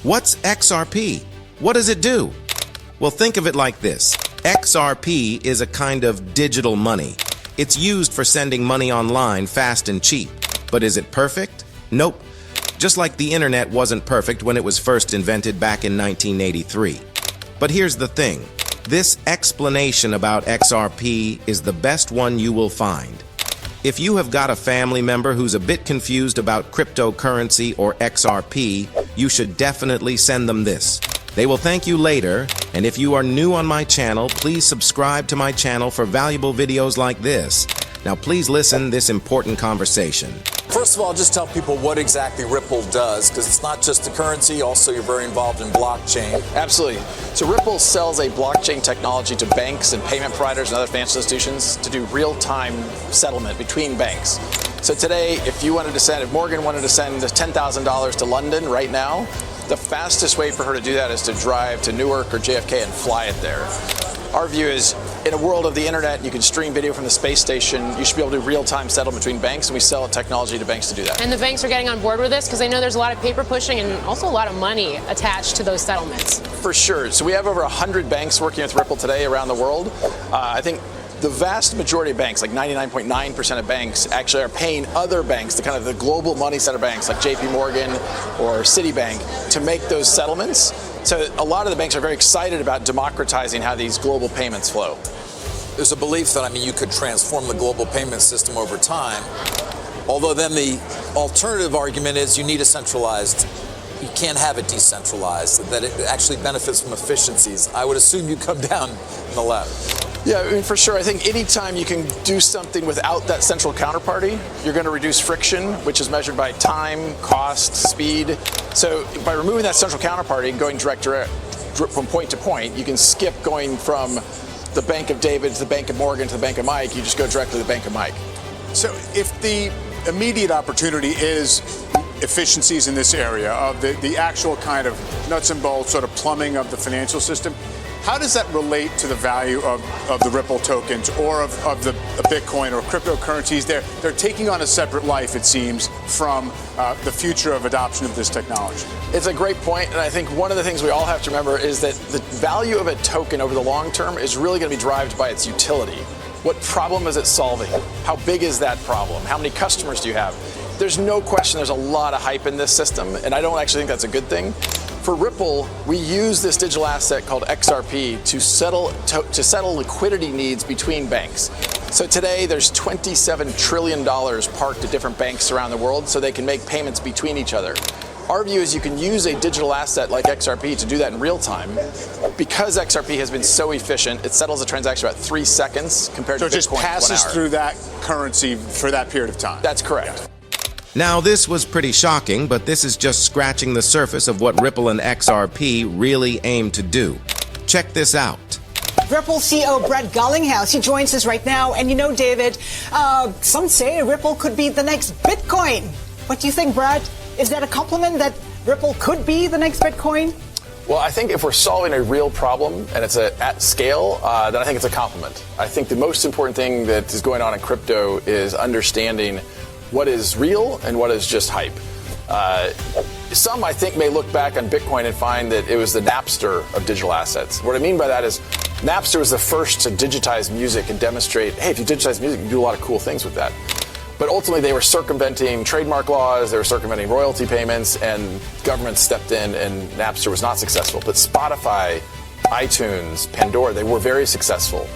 What's XRP? What does it do? Well, think of it like this. XRP is a kind of digital money. It's used for sending money online fast and cheap. But is it perfect? Nope. Just like the internet wasn't perfect when it was first invented back in 1983. But here's the thing. This explanation about XRP is the best one you will find. If you have got a family member who's a bit confused about cryptocurrency or XRP, you should definitely send them this. They will thank you later, and if you are new on my channel, please subscribe to my channel for valuable videos like this. Now please listen this important conversation. First of all, just tell people what exactly Ripple does, because it's not just the currency, also you're very involved in blockchain. Absolutely. So Ripple sells a blockchain technology to banks and payment providers and other financial institutions to do real-time settlement between banks. So today, if Morgan wanted to send $10,000 to London right now, the fastest way for her to do that is to drive to Newark or JFK and fly it there. Our view is, in a world of the internet, you can stream video from the space station. You should be able to do real-time settlement between banks, and we sell technology to banks to do that. And the banks are getting on board with this because they know there's a lot of paper pushing and also a lot of money attached to those settlements. For sure. So we have over 100 banks working with Ripple today around the world. I think the vast majority of banks, like 99.9% of banks, actually are paying other banks, the kind of the global money center banks like JP Morgan or Citibank, to make those settlements. So a lot of the banks are very excited about democratizing how these global payments flow. There's a belief that, you could transform the global payment system over time. Although then the alternative argument is you need a centralized, you can't have it decentralized, that it actually benefits from efficiencies. I would assume you come down in the latter. Yeah, for sure. I think anytime you can do something without that central counterparty, you're going to reduce friction, which is measured by time, cost, speed. So by removing that central counterparty and going direct from point to point, you can skip going from the Bank of David to the Bank of Morgan to the Bank of Mike. You just go directly to the Bank of Mike. So if the immediate opportunity is efficiencies in this area of the actual kind of nuts and bolts sort of plumbing of the financial system, how does that relate to the value of the Ripple tokens or of the Bitcoin or cryptocurrencies? They're taking on a separate life, it seems, from the future of adoption of this technology. It's a great point, and I think one of the things we all have to remember is that the value of a token over the long term is really going to be derived by its utility. What problem is it solving? How big is that problem? How many customers do you have? There's no question there's a lot of hype in this system, and I don't actually think that's a good thing. For Ripple, we use this digital asset called XRP to settle liquidity needs between banks. So today, there's $27 trillion parked at different banks around the world so they can make payments between each other. Our view is you can use a digital asset like XRP to do that in real time. Because XRP has been so efficient, it settles a transaction about 3 seconds compared to Bitcoin. So it just passes through that currency for that period of time? That's correct. Yeah. Now, this was pretty shocking, but this is just scratching the surface of what Ripple and XRP really aim to do. Check this out. Ripple CEO Brett Garlinghouse, he joins us right now. And you know, David, some say Ripple could be the next Bitcoin. What do you think, Brett? Is that a compliment that Ripple could be the next Bitcoin? Well, I think if we're solving a real problem and it's at scale, then I think it's a compliment. I think the most important thing that is going on in crypto is understanding what is real and what is just hype. Some, I think, may look back on Bitcoin and find that it was the Napster of digital assets. What I mean by that is Napster was the first to digitize music and demonstrate, hey, if you digitize music, you can do a lot of cool things with that. But ultimately, they were circumventing trademark laws, they were circumventing royalty payments, and governments stepped in, and Napster was not successful. But Spotify, iTunes, Pandora, they were very successful.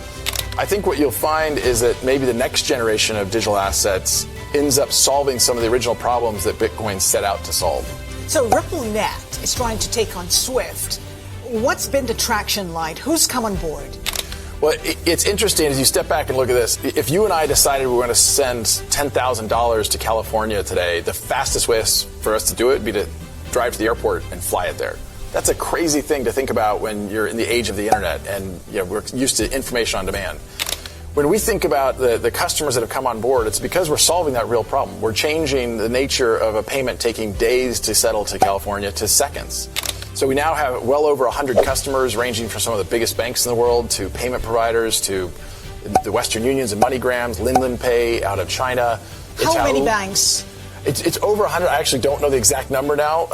I think what you'll find is that maybe the next generation of digital assets ends up solving some of the original problems that Bitcoin set out to solve. So RippleNet is trying to take on SWIFT. What's been the traction like? Who's come on board? Well, it's interesting as you step back and look at this. If you and I decided we were going to send $10,000 to California today, the fastest way for us to do it would be to drive to the airport and fly it there. That's a crazy thing to think about when you're in the age of the internet and we're used to information on demand. When we think about the customers that have come on board, it's because we're solving that real problem. We're changing the nature of a payment taking days to settle to California to seconds. So we now have well over 100 customers ranging from some of the biggest banks in the world to payment providers to the Western Unions and MoneyGrams, Linlan Pay out of China. How many banks? It's over 100. I actually don't know the exact number now.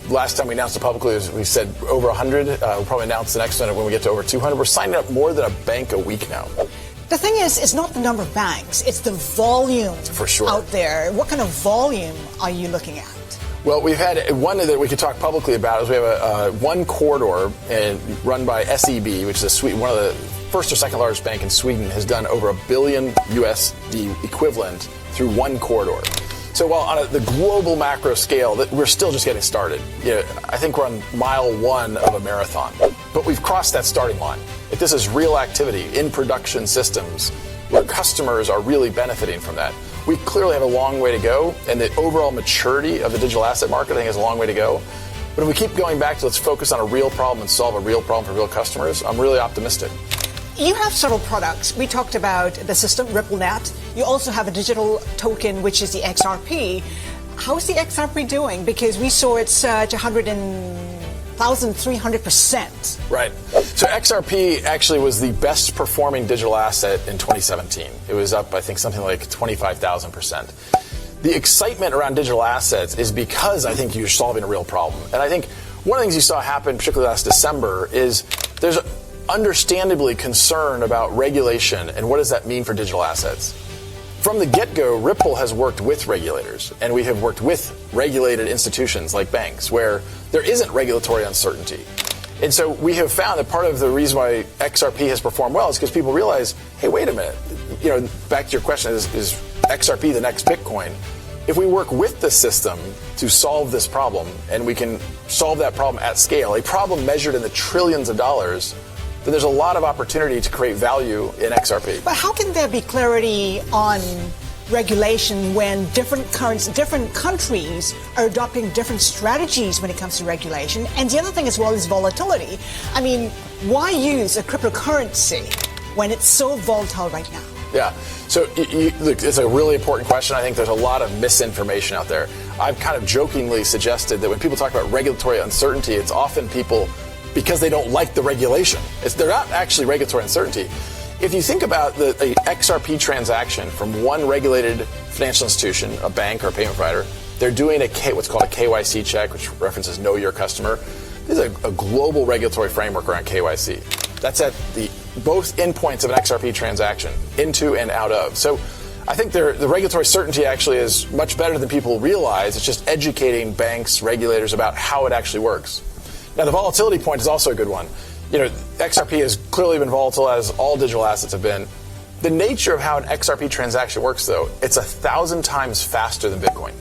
Last time we announced it publicly, we said over 100. We'll probably announce the next one when we get to over 200. We're signing up more than a bank a week now. The thing is, it's not the number of banks, it's the volume for sure out there. What kind of volume are you looking at? Well, we've had one that we could talk publicly about is we have one corridor run by SEB, which is one of the first or second largest bank in Sweden, has done over $1 billion USD equivalent through one corridor. So while on the global macro scale, that we're still just getting started. I think we're on mile 1 of a marathon, but we've crossed that starting line. If this is real activity in production systems where customers are really benefiting from that, we clearly have a long way to go, and the overall maturity of the digital asset market, I think, has a long way to go. But if we keep going back to let's focus on a real problem and solve a real problem for real customers, I'm really optimistic. You have several products. We talked about the system, RippleNet. You also have a digital token, which is the XRP. How's the XRP doing? Because we saw it surge 1,300%. Right. So XRP actually was the best performing digital asset in 2017. It was up, I think, something like 25,000%. The excitement around digital assets is because I think you're solving a real problem. And I think one of the things you saw happen, particularly last December, is there's understandably concern about regulation and what does that mean for digital assets. From the get-go, Ripple has worked with regulators, and we have worked with regulated institutions like banks where there isn't regulatory uncertainty. And so we have found that part of the reason why XRP has performed well is because people realize, hey, wait a minute, back to your question, is XRP the next Bitcoin? If we work with the system to solve this problem, and we can solve that problem at scale, a problem measured in the trillions of dollars, then there's a lot of opportunity to create value in XRP. But how can there be clarity on regulation when different countries are adopting different strategies when it comes to regulation? And the other thing as well is volatility. I mean, why use a cryptocurrency when it's so volatile right now? Yeah. So look, it's a really important question. I think there's a lot of misinformation out there. I've kind of jokingly suggested that when people talk about regulatory uncertainty, it's often people because they don't like the regulation. They're not actually regulatory uncertainty. If you think about the XRP transaction from one regulated financial institution, a bank or a payment provider, they're doing what's called a KYC check, which references Know Your Customer. This is a global regulatory framework around KYC. That's at both endpoints of an XRP transaction, into and out of. So I think the regulatory certainty actually is much better than people realize. It's just educating banks, regulators about how it actually works. Now, the volatility point is also a good one. XRP has clearly been volatile, as all digital assets have been. The nature of how an XRP transaction works, though, it's 1,000 times faster than Bitcoin.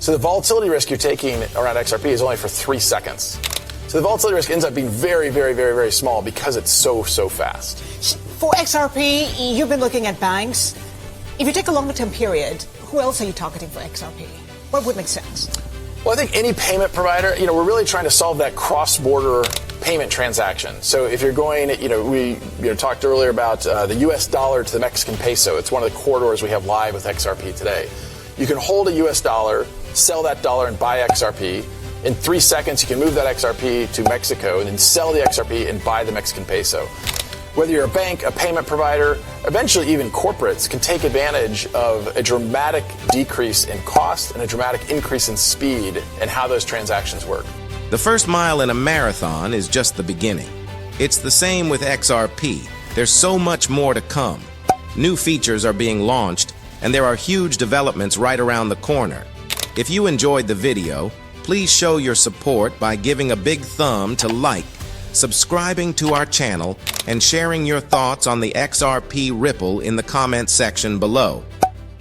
So the volatility risk you're taking around XRP is only for 3 seconds. So the volatility risk ends up being very, very, very, very small because it's so fast. For XRP, you've been looking at banks. If you take a longer term period, who else are you targeting for XRP? What would make sense? Well, I think any payment provider, we're really trying to solve that cross-border payment transaction. So if you're going, we talked earlier about the US dollar to the Mexican peso. It's one of the corridors we have live with XRP today. You can hold a US dollar, sell that dollar, and buy XRP. In 3 seconds, you can move that XRP to Mexico and then sell the XRP and buy the Mexican peso. Whether you're a bank, a payment provider, eventually even corporates can take advantage of a dramatic decrease in cost and a dramatic increase in speed and how those transactions work. The first mile in a marathon is just the beginning. It's the same with XRP. There's so much more to come. New features are being launched, and there are huge developments right around the corner. If you enjoyed the video, please show your support by giving a big thumb to like, subscribing to our channel, and sharing your thoughts on the XRP Ripple in the comments section below.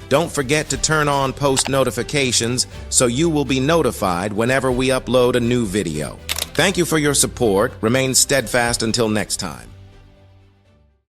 Don't forget to turn on post notifications so you will be notified whenever we upload a new video. Thank you for your support. Remain steadfast until next time.